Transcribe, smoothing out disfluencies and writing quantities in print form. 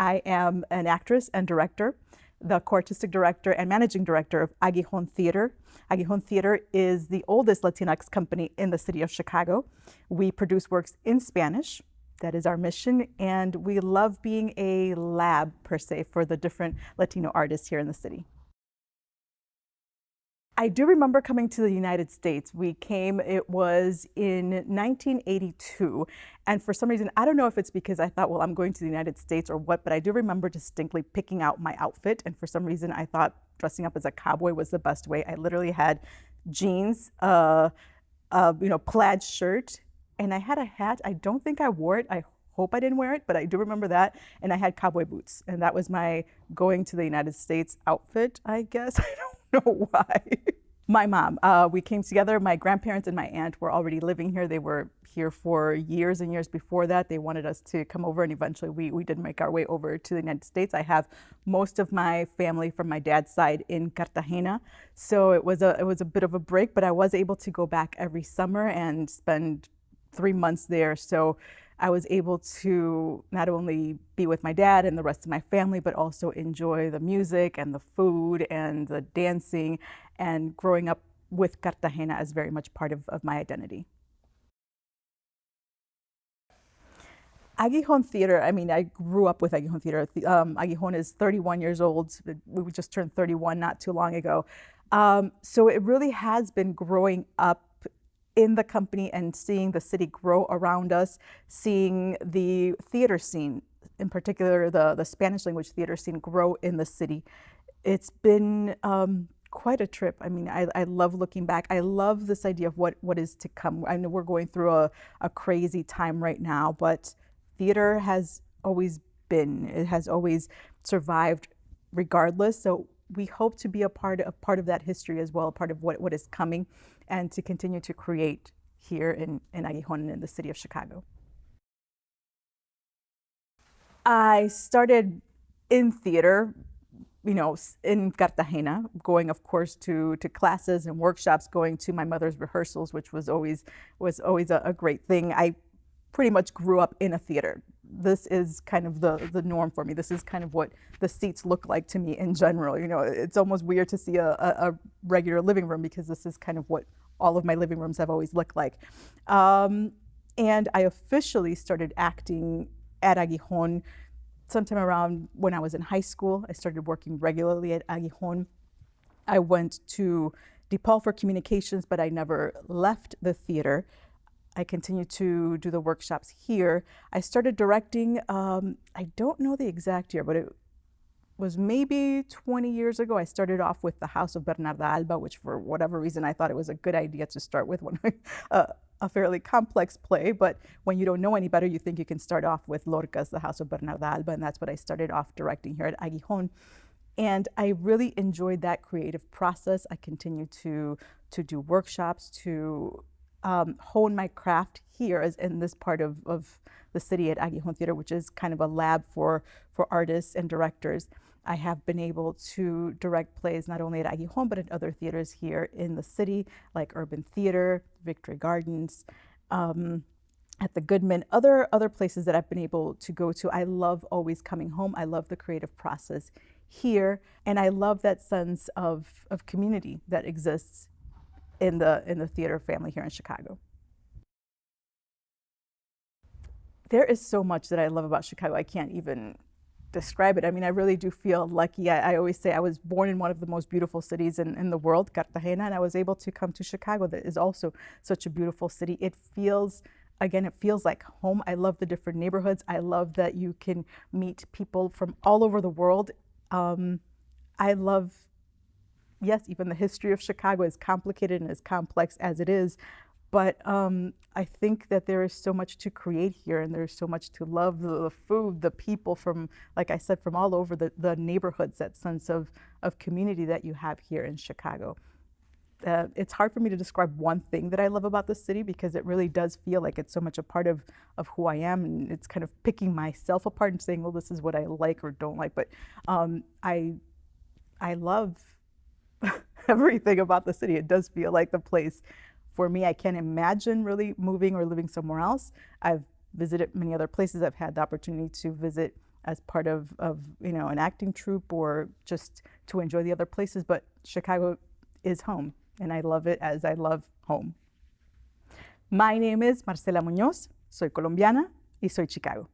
I am an actress and director, the co-artistic director and managing director of Aguijón Theatre. Aguijón Theatre is the oldest Latinx company in the city of Chicago. We produce works in Spanish. That is our mission, and we love being a lab, per se, for the different Latino artists here in the city. I do remember coming to the United States. We came, it was in 1982, and for some reason, I don't know if it's because I thought, well, I'm going to the United States or what, but I do remember distinctly picking out my outfit, and for some reason, I thought dressing up as a cowboy was the best way. I literally had jeans, plaid shirt, and I had a hat. I don't think I wore it. I hope I didn't wear it, but I do remember that. And I had cowboy boots, and that was my going to the United States outfit, I guess. I don't know why. My mom, we came together. My grandparents and my aunt were already living here. They were here for years and years before that. They wanted us to come over, and eventually we did make our way over to the United States. I have most of my family from my dad's side in Cartagena, so it was a bit of a break, but I was able to go back every summer and spend 3 months there. So I was able to not only be with my dad and the rest of my family, but also enjoy the music and the food and the dancing, and growing up with Cartagena as very much part of my identity. Aguijón Theatre, I mean, I grew up with Aguijón Theatre. Aguijón is 31 years old. We just turned 31 not too long ago. So it really has been growing up in the company and seeing the city grow around us, seeing the theater scene, in particular the Spanish language theater scene, grow in the city. It's been quite a trip. I mean, I love looking back. I love this idea of what is to come. I know we're going through a crazy time right now, but theater has always been, it has always survived regardless. So we hope to be a part of that history as well, a part of what is coming, and to continue to create here in Aguijón and in the city of Chicago. I started in theater, in Cartagena, going, of course, to classes and workshops, going to my mother's rehearsals, which was always a great thing. I pretty much grew up in a theater. This is kind of the norm for me. This is kind of what the seats look like to me in general. It's almost weird to see a regular living room, because this is kind of what all of my living rooms have always looked like. And I officially started acting at Aguijón sometime around when I was in high school. I started working regularly at Aguijón. I went to DePaul for communications, but I never left the theater. I continued to do the workshops here. I started directing, I don't know the exact year, but it was maybe 20 years ago. I started off with The House of Bernarda Alba, which for whatever reason I thought it was a good idea to start with a fairly complex play, but when you don't know any better, you think you can start off with Lorca's The House of Bernarda Alba, and that's what I started off directing here at Aguijón. And I really enjoyed that creative process. I continued to do workshops, to hone my craft here as in this part of the city at Aguijón Theatre, which is kind of a lab for artists and directors. I have been able to direct plays not only at Aguijón, but at other theaters here in the city, like Urban Theater, Victory Gardens, at the Goodman, other places that I've been able to go to. I love always coming home. I love the creative process here, and I love that sense of community that exists in the theater family here in Chicago. There is so much that I love about Chicago. I can't even describe it. I mean, I really do feel lucky. I always say I was born in one of the most beautiful cities in the world, Cartagena, and I was able to come to Chicago, that is also such a beautiful city. It feels like home. I love the different neighborhoods. I love that you can meet people from all over the world. I love, yes, even the history of Chicago, is complicated and as complex as it is, but I think that there is so much to create here, and there's so much to love, the food, the people from, like I said, from all over the neighborhoods, that sense of community that you have here in Chicago. It's hard for me to describe one thing that I love about the city, because it really does feel like it's so much a part of who I am, and it's kind of picking myself apart and saying, well, this is what I like or don't like, but I love everything about the city. It does feel like the place for me. I can't imagine really moving or living somewhere else. I've visited many other places. I've had the opportunity to visit as part of an acting troupe or just to enjoy the other places. But Chicago is home, and I love it as I love home. My name is Marcela Muñoz. Soy colombiana y soy Chicago.